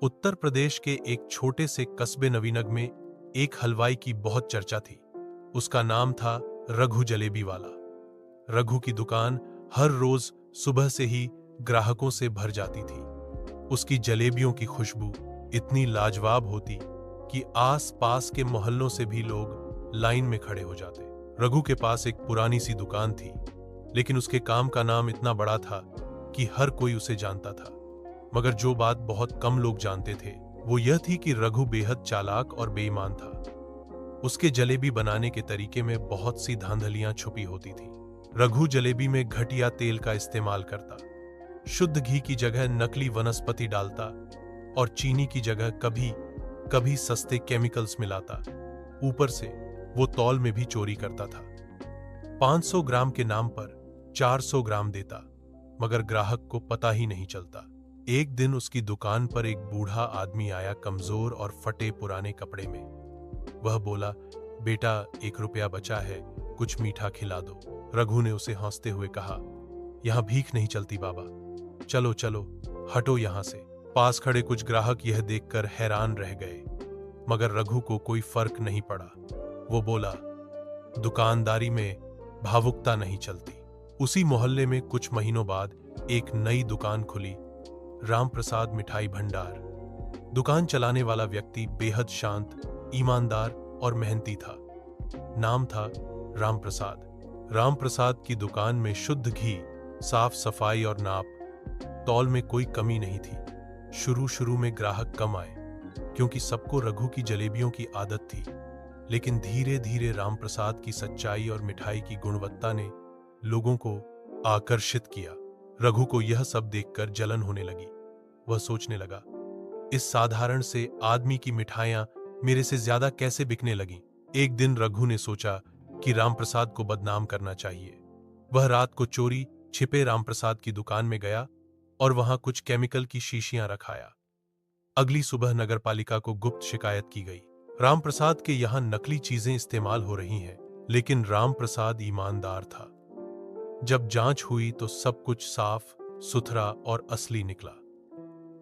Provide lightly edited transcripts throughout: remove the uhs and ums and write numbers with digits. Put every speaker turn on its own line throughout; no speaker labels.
उत्तर प्रदेश के एक छोटे से कस्बे नवीनग में एक हलवाई की बहुत चर्चा थी। उसका नाम था रघु जलेबी वाला। रघु की दुकान हर रोज सुबह से ही ग्राहकों से भर जाती थी। उसकी जलेबियों की खुशबू इतनी लाजवाब होती कि आस पास के मोहल्लों से भी लोग लाइन में खड़े हो जाते। रघु के पास एक पुरानी सी दुकान थी, लेकिन उसके काम का नाम इतना बड़ा था कि हर कोई उसे जानता था। मगर जो बात बहुत कम लोग जानते थे वो यह थी कि रघु बेहद चालाक और बेईमान था। उसके जलेबी बनाने के तरीके में बहुत सी धांधलियां छुपी होती थी। रघु जलेबी में घटिया तेल का इस्तेमाल करता, शुद्ध घी की जगह नकली वनस्पति डालता और चीनी की जगह कभी कभी सस्ते केमिकल्स मिलाता। ऊपर से वो तौल में भी चोरी करता था। 500 ग्राम के नाम पर 400 ग्राम देता, मगर ग्राहक को पता ही नहीं चलता। एक दिन उसकी दुकान पर एक बूढ़ा आदमी आया, कमजोर और फटे पुराने कपड़े में। वह बोला, बेटा 1 रुपया बचा है, कुछ मीठा खिला दो। रघु ने उसे हंसते हुए कहा, यहां भीख नहीं चलती बाबा, चलो चलो हटो यहां से। पास खड़े कुछ ग्राहक यह देखकर हैरान रह गए, मगर रघु को कोई फर्क नहीं पड़ा। वो बोला, दुकानदारी में भावुकता नहीं चलती। उसी मोहल्ले में कुछ महीनों बाद एक नई दुकान खुली, राम प्रसाद मिठाई भंडार। दुकान चलाने वाला व्यक्ति बेहद शांत, ईमानदार और मेहनती था। नाम था राम प्रसाद। राम प्रसाद की दुकान में शुद्ध घी, साफ सफाई और नाप तौल में कोई कमी नहीं थी। शुरू में ग्राहक कम आए क्योंकि सबको रघु की जलेबियों की आदत थी, लेकिन धीरे धीरे राम प्रसाद की सच्चाई और मिठाई की गुणवत्ता ने लोगों को आकर्षित किया। रघु को यह सब देखकर जलन होने लगी। वह सोचने लगा, इस साधारण से आदमी की मिठाइयां मेरे से ज्यादा कैसे बिकने लगी। एक दिन रघु ने सोचा कि रामप्रसाद को बदनाम करना चाहिए। वह रात को चोरी छिपे रामप्रसाद की दुकान में गया और वहां कुछ केमिकल की शीशियां रखाया। अगली सुबह नगरपालिका को गुप्त शिकायत की गई, रामप्रसाद के यहां नकली चीजें इस्तेमाल हो रही हैं। लेकिन रामप्रसाद ईमानदार था। जब जांच हुई तो सब कुछ साफ सुथरा और असली निकला।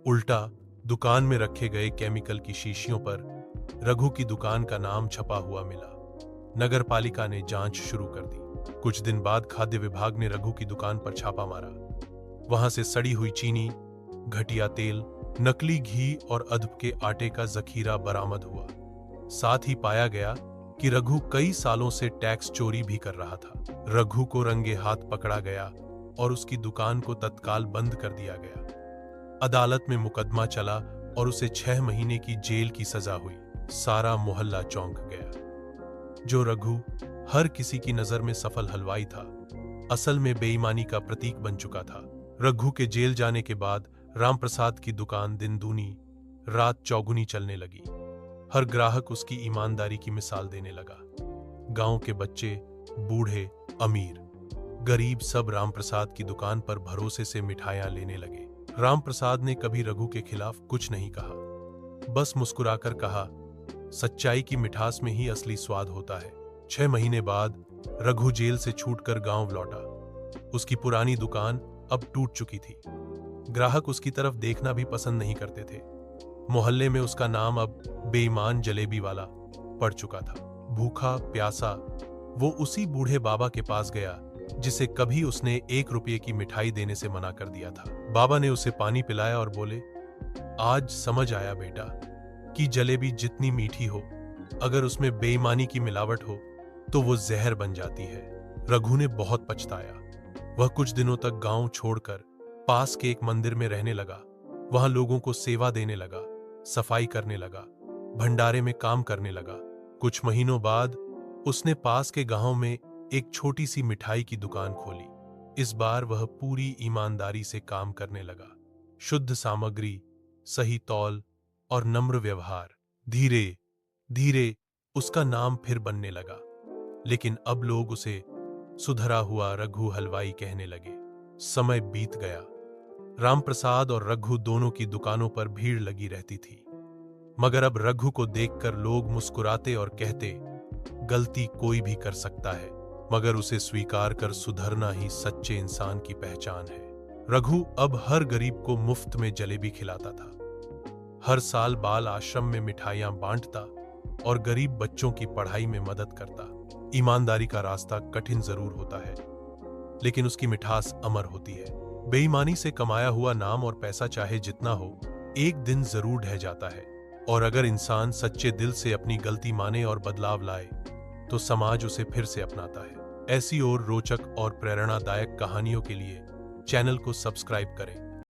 उल्टा दुकान में रखे गए केमिकल की शीशियों पर रघु की दुकान का नाम छपा हुआ मिला। नगरपालिका ने जांच शुरू कर दी। कुछ दिन बाद खाद्य विभाग ने रघु की दुकान पर छापा मारा। वहां से सड़ी हुई चीनी, घटिया तेल, नकली घी और अदब के आटे का जखीरा बरामद हुआ। साथ ही पाया गया कि रघु कई सालों से टैक्स चोरी भी कर रहा था। रघु को रंगे हाथ पकड़ा गया और उसकी दुकान को तत्काल बंद कर दिया गया। अदालत में मुकदमा चला और उसे 6 महीने की जेल की सजा हुई। सारा मोहल्ला चौंक गया। जो रघु हर किसी की नजर में सफल हलवाई था, असल में बेईमानी का प्रतीक बन चुका था। रघु के जेल जाने के बाद रामप्रसाद की दुकान दिन दूनी रात चौगुनी चलने लगी। हर ग्राहक उसकी ईमानदारी की मिसाल देने लगा। गांव के बच्चे, बूढ़े, अमीर, गरीब सब रामप्रसाद की दुकान पर भरोसे से मिठाइयां लेने लगे। रामप्रसाद ने कभी रघु के खिलाफ कुछ नहीं कहा, बस मुस्कुराकर कहा, सच्चाई की मिठास में ही असली स्वाद होता है। 6 महीने बाद रघु जेल से छूटकर गांव लौटा। उसकी पुरानी दुकान अब टूट चुकी थी। ग्राहक उसकी तरफ देखना भी पसंद नहीं करते थे। मोहल्ले में उसका नाम अब बेईमान जलेबी वाला पड़ चुका था। भूखा प्यासा वो उसी बूढ़े बाबा के पास गया जिसे कभी उसने 1 रुपये की मिठाई देने से मना कर दिया था। बाबा ने उसे पानी पिलाया और बोले, आज समझ आया बेटा कि जलेबी जितनी मीठी हो, अगर उसमें बेईमानी की मिलावट हो तो वो जहर बन जाती है। रघु ने बहुत पछताया। वह कुछ दिनों तक गांव छोड़कर पास के एक मंदिर में रहने लगा। वहां लोगों को सेवा देने लगा, सफाई करने लगा, भंडारे में काम करने लगा। कुछ महीनों बाद उसने पास के गांव में एक छोटी सी मिठाई की दुकान खोली। इस बार वह पूरी ईमानदारी से काम करने लगा। शुद्ध सामग्री, सही तौल और नम्र व्यवहार। धीरे धीरे उसका नाम फिर बनने लगा, लेकिन अब लोग उसे सुधरा हुआ रघु हलवाई कहने लगे। समय बीत गया। रामप्रसाद और रघु दोनों की दुकानों पर भीड़ लगी रहती थी, मगर अब रघु को देखकर लोग मुस्कुराते और कहते, गलती कोई भी कर सकता है, मगर उसे स्वीकार कर सुधरना ही सच्चे इंसान की पहचान है। रघु अब हर गरीब को मुफ्त में जलेबी खिलाता था। हर साल बाल आश्रम में मिठाइयां बांटता और गरीब बच्चों की पढ़ाई में मदद करता। ईमानदारी का रास्ता कठिन जरूर होता है, लेकिन उसकी मिठास अमर होती है। बेईमानी से कमाया हुआ नाम और पैसा चाहे जितना हो, एक दिन जरूर ढह जाता है। और अगर इंसान सच्चे दिल से अपनी गलती माने और बदलाव लाए, तो समाज उसे फिर से अपनाता है। ऐसी और रोचक और प्रेरणादायक कहानियों के लिए चैनल को सब्सक्राइब करें।